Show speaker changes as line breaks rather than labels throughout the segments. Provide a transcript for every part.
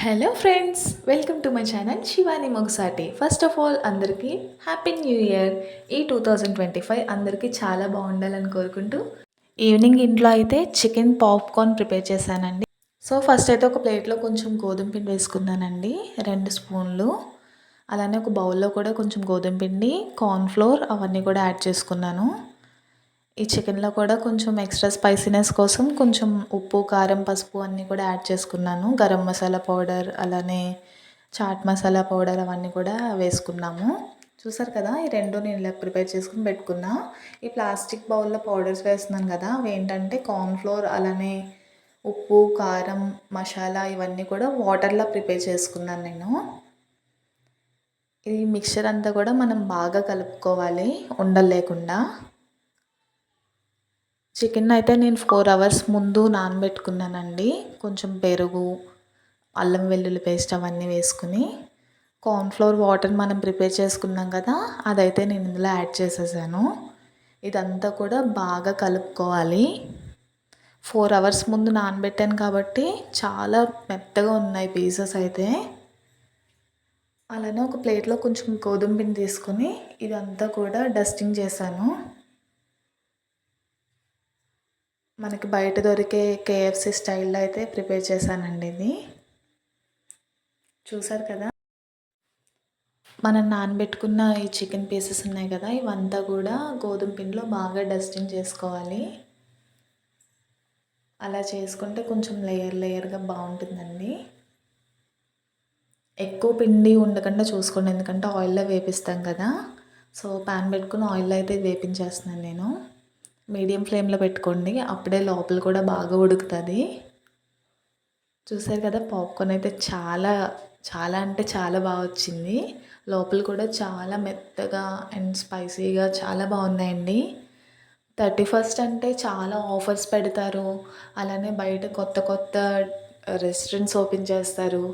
Hello friends, welcome to my channel Shivani Mogasati. First of all అందరికీ happy new year. ఈ 2025 అందరికీ చాలా బాగుండాలని కోరుకుంటూ ఈవినింగ్ ఇంట్లో అయితే చికెన్ పాప్కార్న్ ప్రిపేర్ చేశానండి. సో ఫస్ట్ అయితే ఒక ప్లేట్లో కొంచెం గోధుమ పిండి వేసుకున్నానండి, 2 స్పూన్లు. అలానే ఒక బౌల్లో కూడా కొంచెం గోధుమ పిండి, కార్న్ఫ్లోర్ అవన్నీ కూడా యాడ్ చేసుకున్నాను. ఈ చికెన్లో కూడా కొంచెం ఎక్స్ట్రా స్పైసీనెస్ కోసం కొంచెం ఉప్పు, కారం, పసుపు అన్నీ కూడా యాడ్ చేసుకున్నాను. గరం మసాలా పౌడర్, అలానే చాట్ మసాలా పౌడర్ అవన్నీ కూడా వేసుకున్నాము. చూసారు కదా, ఈ రెండు నేను ఇలా ప్రిపేర్ చేసుకుని పెట్టుకున్నా. ఈ ప్లాస్టిక్ బౌల్లో పౌడర్స్ వేస్తున్నాను కదా, అవి ఏంటంటే కార్న్ఫ్లోర్, అలానే ఉప్పు, కారం, మసాలా ఇవన్నీ కూడా వాటర్లో ప్రిపేర్ చేసుకున్నాను నేను. ఈ మిక్చర్ అంతా కూడా మనం బాగా కలుపుకోవాలి ఉండలు లేకుండా. చికెన్ అయితే నేను 4 అవర్స్ ముందు నానబెట్టుకున్నానండి. కొంచెం పెరుగు, అల్లం వెల్లుల్లి పేస్ట్ అవన్నీ వేసుకుని, కార్న్ఫ్లోర్ వాటర్ మనం ప్రిపేర్ చేసుకున్నాం కదా, అదైతే నేను ఇందులో యాడ్ చేసేసాను. ఇదంతా కూడా బాగా కలుపుకోవాలి. 4 అవర్స్ ముందు నానబెట్టాను కాబట్టి చాలా మెత్తగా ఉన్నాయి పీసెస్ అయితే. అలానే ఒక ప్లేట్లో కొంచెం గోధుమ పిండి తీసుకొని ఇదంతా కూడా డస్టింగ్ చేశాను. మనకి బయట దొరికే కేఎఫ్సి స్టైల్లో అయితే ప్రిపేర్ చేశానండి ఇది. చూసారు కదా, మనం నానబెట్టుకున్న ఈ చికెన్ పీసెస్ ఉన్నాయి కదా, ఇవంతా కూడా గోధుమ పిండిలో బాగా డస్టింగ్ చేసుకోవాలి. అలా చేసుకుంటే కొంచెం లేయర్ లేయర్గా బాగుంటుందండి. ఎక్కువ పిండి ఉండకుండా చూసుకోండి, ఎందుకంటే ఆయిల్లో వేపిస్తాం కదా. సో ప్యాన్ పెట్టుకుని ఆయిల్లో అయితే వేపించేస్తున్నాను నేను. మీడియం ఫ్లేమ్లో పెట్టుకోండి, అప్పుడే లోపల కూడా బాగా ఉడుకుతుంది. చూసారు కదా, పాప్కార్న్ అయితే చాలా చాలా అంటే చాలా బాగా వచ్చింది. లోపల కూడా చాలా మెత్తగా అండ్ స్పైసీగా చాలా బాగున్నాయండి. 31st అంటే చాలా ఆఫర్స్ పెడతారు. అలానే బయట కొత్త కొత్త రెస్టారెంట్స్ ఓపెన్ చేస్తారు.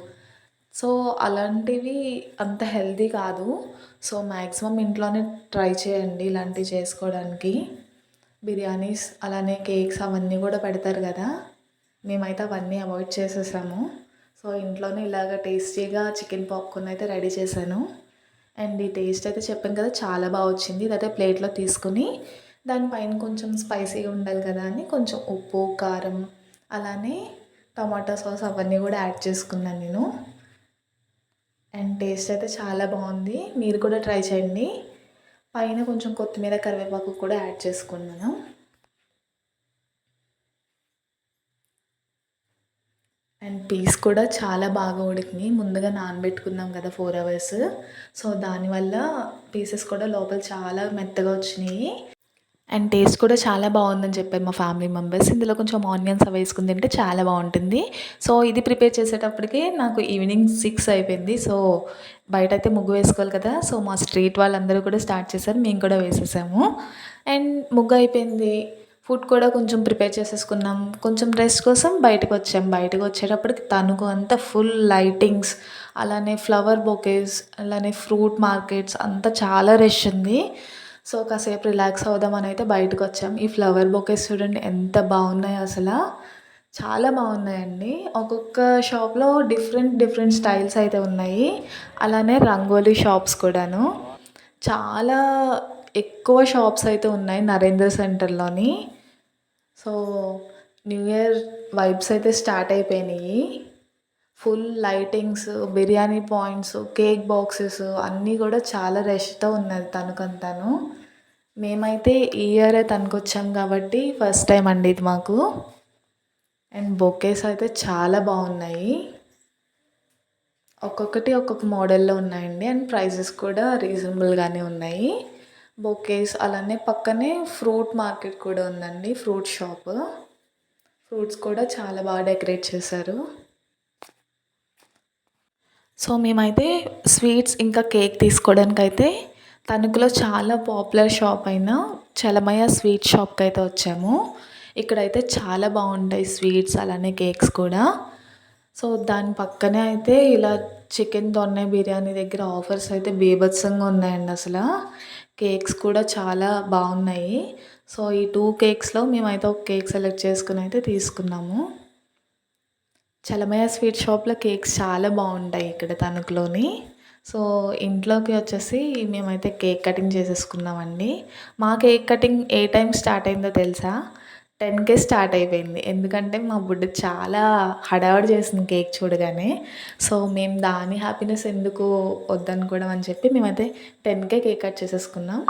సో అలాంటివి అంత హెల్తీ కాదు. సో మ్యాక్సిమం ఇంట్లోనే ట్రై చేయండి ఇలాంటివి చేసుకోవడానికి. బిర్యానీస్, అలానే కేక్స్ అవన్నీ కూడా పెడతారు కదా, మేమైతే అవన్నీ అవాయిడ్ చేసేసాము. సో ఇంట్లోనే ఇలాగ టేస్టీగా చికెన్ పాప్కార్న్ అయితే రెడీ చేశాను. అండ్ ఈ టేస్ట్ అయితే చెప్పాను కదా, చాలా బాగా వచ్చింది. ఇదైతే ప్లేట్లో తీసుకుని దానిపైన కొంచెం స్పైసీగా ఉండాలి కదా అని కొంచెం ఉప్పు, కారం, అలానే టమాటా సాస్ అవన్నీ కూడా యాడ్ చేసుకున్నాను నేను. అండ్ టేస్ట్ అయితే చాలా బాగుంది, మీరు కూడా ట్రై చేయండి. పైన కొంచెం కొత్తిమీర, కరివేపాకు కూడా యాడ్ చేసుకున్నాను. అండ్ పీస్ కూడా చాలా బాగా ఉడికినాయి. ముందుగా నానబెట్టుకున్నాం కదా 4 అవర్స్, సో దానివల్ల పీసెస్ కూడా లోపల చాలా మెత్తగా వచ్చినాయి. అండ్ టేస్ట్ కూడా చాలా బాగుందని చెప్పారు మా ఫ్యామిలీ మెంబర్స్. ఇందులో కొంచెం ఆనియన్స్ అవి వేసుకుని తింటే చాలా బాగుంటుంది. సో ఇది ప్రిపేర్ చేసేటప్పటికే నాకు ఈవినింగ్ 6 అయిపోయింది. సో బయట అయితే ముగ్గు వేసుకోవాలి కదా, సో మా స్ట్రీట్ వాళ్ళందరూ కూడా స్టార్ట్ చేశారు, మేము కూడా వేసేసాము. అండ్ ముగ్గు అయిపోయింది, ఫుడ్ కూడా కొంచెం ప్రిపేర్ చేసేసుకున్నాం. కొంచెం రెస్ట్ కోసం బయటకు వచ్చాం. బయటకు వచ్చేటప్పటికి తణుకు అంతా ఫుల్ లైటింగ్స్, అలానే ఫ్లవర్ బొకేస్, అలానే ఫ్రూట్ మార్కెట్స్ అంతా చాలా రష్ ఉంది. సో కాసేపు రిలాక్స్ అవుదామని అయితే బయటకు వచ్చాం. ఈ ఫ్లవర్ బొకేస్ చూడండి ఎంత బాగున్నాయో అసలు, చాలా బాగున్నాయండి. ఒక్కొక్క షాప్లో డిఫరెంట్ డిఫరెంట్ స్టైల్స్ అయితే ఉన్నాయి. అలానే రంగోలీ షాప్స్ కూడాను చాలా ఎక్కువ షాప్స్ అయితే ఉన్నాయి నరేంద్ర సెంటర్లోని. సో న్యూ ఇయర్ వైబ్స్ అయితే స్టార్ట్ అయిపోయినాయి. Full lightings, biryani points, cake boxes అన్నీ కూడా చాలా రష్తో ఉన్నది తణుకంతాను. మేమైతే ఈ ఇయరే తణుకొచ్చాం కాబట్టి ఫస్ట్ టైం అండి ఇది మాకు. అండ్ బొకేస్ అయితే చాలా బాగున్నాయి, ఒక్కొక్కటి ఒక్కొక్క మోడల్లో ఉన్నాయండి. అండ్ ప్రైజెస్ కూడా రీజనబుల్గానే ఉన్నాయి. బొకేస్, అలానే పక్కనే ఫ్రూట్ మార్కెట్ కూడా ఉందండి, ఫ్రూట్ షాప్. ఫ్రూట్స్ కూడా చాలా బాగా డెకరేట్ చేశారు. సో మేమైతే స్వీట్స్ ఇంకా కేక్ తీసుకోవడానికైతే తణుకులో చాలా పాపులర్ షాప్ అయిన చలమయ్య స్వీట్ షాప్కి అయితే వచ్చాము. ఇక్కడైతే చాలా బాగుంటాయి స్వీట్స్, అలానే కేక్స్ కూడా. సో దాని పక్కనే అయితే ఇలా చికెన్ దొన్నె బిర్యానీ దగ్గర ఆఫర్స్ అయితే బీభత్సంగా ఉన్నాయండి అసలు. కేక్స్ కూడా చాలా బాగున్నాయి. సో ఈ 2 కేక్స్లో మేమైతే ఒక కేక్ సెలెక్ట్ చేసుకుని అయితే తీసుకున్నాము. చలమయ్య స్వీట్ షాప్‌లో కేక్స్ చాలా బాగుంటాయి ఇక్కడ తణుకులోని. సో, ఇంట్లోకి వచ్చేసి మేమైతే కేక్ కటింగ్ చేసేసుకున్నామండి. మా కేక్ కటింగ్ ఏ టైం స్టార్ట్ అయిందో తెలుసా? 10కే స్టార్ట్ అయిపోయింది. ఎందుకంటే మా బుడ్డ చాలా హడావిడి చేసింది కేక్ చూడగానే. సో, మేము దాని హ్యాపీనెస్ ఎందుకు వద్దనుకోవడం అని చెప్పి మేమైతే 10కే కేక్ కట్ చేసేసుకున్నాం.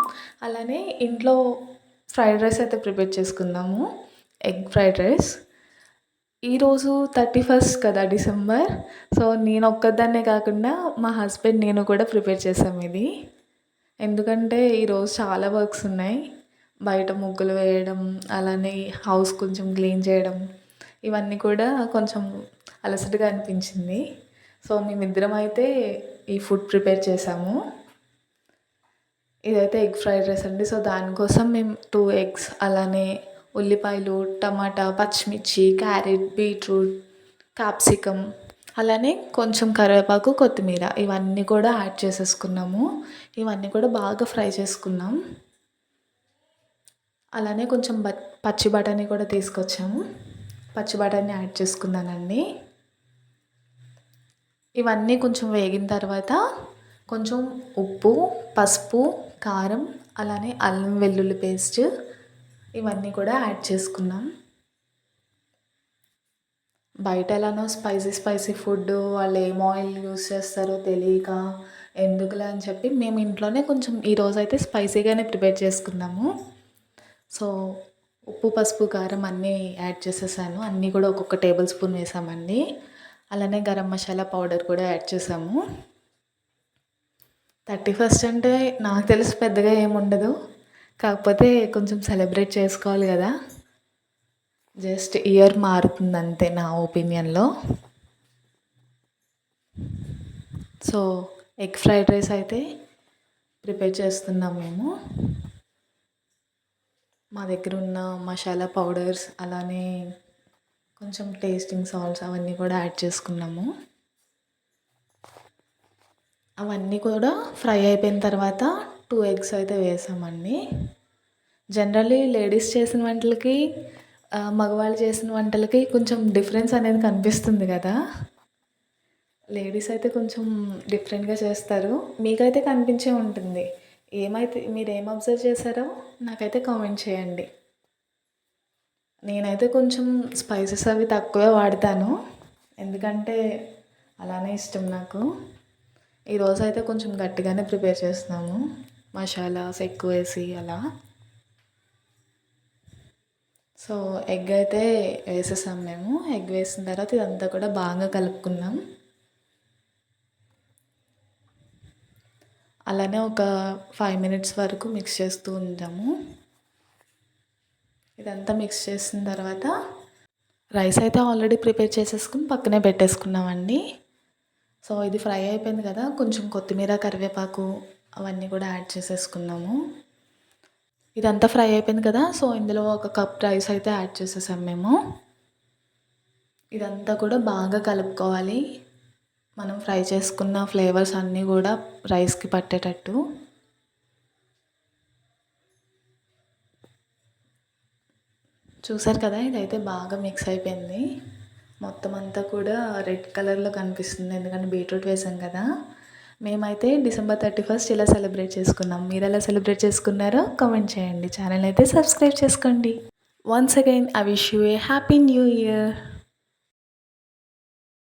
అలానే ఇంట్లో ఫ్రైడ్ రైస్ అయితే ప్రిపేర్ చేసుకున్నాము. Egg fried rice. ఈరోజు 31 కదా డిసెంబర్. సో, నేను ఒక్కదాన్నే కాకుండా మా హస్బెండ్, నేను కూడా ప్రిపేర్ చేసాం ఇది. ఎందుకంటే ఈరోజు చాలా వర్క్స్ ఉన్నాయి. బయట ముగ్గులు వేయడం, అలానే హౌస్ కొంచెం క్లీన్ చేయడం, ఇవన్నీ కూడా కొంచెం అలసటగా అనిపించింది. సో, మేమిద్దరం అయితే ఈ ఫుడ్ ప్రిపేర్ చేసాము. ఇదైతే ఎగ్ ఫ్రైడ్ రైస్ అండి. సో, దానికోసం మేము 2 ఎగ్స్, అలానే ఉల్లిపాయలు, టమాటా, పచ్చిమిర్చి, క్యారెట్, బీట్రూట్, క్యాప్సికమ్, అలానే కొంచెం కరివేపాకు, కొత్తిమీర ఇవన్నీ కూడా యాడ్ చేసేసుకున్నాము. ఇవన్నీ కూడా బాగా ఫ్రై చేసుకున్నాం. అలానే కొంచెం పచ్చి బఠానీ కూడా తీసుకొచ్చాము. పచ్చి బఠానీ యాడ్ చేసుకున్నానండి. ఇవన్నీ కొంచెం వేగిన తర్వాత కొంచెం ఉప్పు, పసుపు, కారం, అలానే అల్లం వెల్లుల్లి పేస్ట్ ఇవన్నీ కూడా యాడ్ చేసుకున్నాం. బయట ఎలానో స్పైసీ ఫుడ్ వాళ్ళు ఏం ఆయిల్ యూస్ చేస్తారో తెలియక ఎందుకులే అని చెప్పి మేము ఇంట్లోనే కొంచెం ఈరోజైతే స్పైసీగానే ప్రిపేర్ చేసుకున్నాము. సో, ఉప్పు, పసుపు, కారం అన్నీ యాడ్ చేసేసాను. అన్నీ కూడా ఒక్కొక్క టేబుల్ స్పూన్ వేసామండి. అలానే గరం మసాలా పౌడర్ కూడా యాడ్ చేసాము. 31 అంటే నాకు తెలిసి పెద్దగా ఏముండదు. కాకపోతే కొంచెం సెలబ్రేట్ చేసుకోవాలి కదా! జస్ట్ ఇయర్ మారుతుంది అంతే నా ఒపీనియన్‌లో. సో, ఎగ్ ఫ్రైడ్ రైస్ అయితే ప్రిపేర్ చేస్తున్నాం మేము. మా దగ్గర ఉన్న మసాలా పౌడర్స్, అలానే కొంచెం టేస్టింగ్ సాల్ట్స్ అవన్నీ కూడా యాడ్ చేసుకున్నాము. అవన్నీ కూడా ఫ్రై అయిపోయిన తర్వాత 2 ఎగ్స్ అయితే వేసామండి. జనరల్లీ లేడీస్ చేసిన వంటలకి, మగవాళ్ళు చేసిన వంటలకి కొంచెం డిఫరెన్స్ అనేది కనిపిస్తుంది కదా! లేడీస్ అయితే కొంచెం డిఫరెంట్‌గా చేస్తారు. మీకైతే కనిపించే ఉంటుంది. మీరేం అబ్జర్వ్ చేశారో నాకైతే కామెంట్ చేయండి. నేనైతే కొంచెం స్పైసెస్ అవి తక్కువే వాడతాను. ఎందుకంటే అలానే ఇష్టం నాకు. ఈరోజైతే కొంచెం గట్టిగానే ప్రిపేర్ చేస్తున్నాము. మసాలాస్ ఎక్కువేసి అలా. సో, ఎగ్ అయితే వేసేసాం మేము. ఎగ్ వేసిన తర్వాత ఇదంతా కూడా బాగా కలుపుకున్నాం. అలానే ఒక 5 మినిట్స్ వరకు మిక్స్ చేస్తూ ఉంటాము. ఇదంతా మిక్స్ చేసిన తర్వాత రైస్ అయితే ఆల్రెడీ ప్రిపేర్ చేసేసుకుని పక్కనే పెట్టేసుకున్నామండి. సో, ఇది ఫ్రై అయిపోయింది కదా! కొంచెం కొత్తిమీర, కరివేపాకు అవన్నీ కూడా యాడ్ చేసేసుకున్నాము. ఇదంతా ఫ్రై అయిపోయింది కదా! సో, ఇందులో ఒక కప్ రైస్ అయితే యాడ్ చేసేసాం మేము. ఇదంతా కూడా బాగా కలుపుకోవాలి. మనం ఫ్రై చేసుకున్న ఫ్లేవర్స్ అన్నీ కూడా రైస్‌కి పట్టేటట్టు. చూసారు కదా! ఇదైతే బాగా మిక్స్ అయిపోయింది. మొత్తం అంతా కూడా రెడ్ కలర్‌లో కనిపిస్తుంది. ఎందుకంటే బీట్రూట్ వేసాం కదా! మేమైతే డిసెంబర్ 31 ఇలా సెలబ్రేట్ చేసుకున్నాం. మీరెలా సెలబ్రేట్ చేసుకున్నారో కామెంట్ చేయండి. ఛానల్ అయితే సబ్స్క్రైబ్ చేసుకోండి. Once again I wish you A happy new year.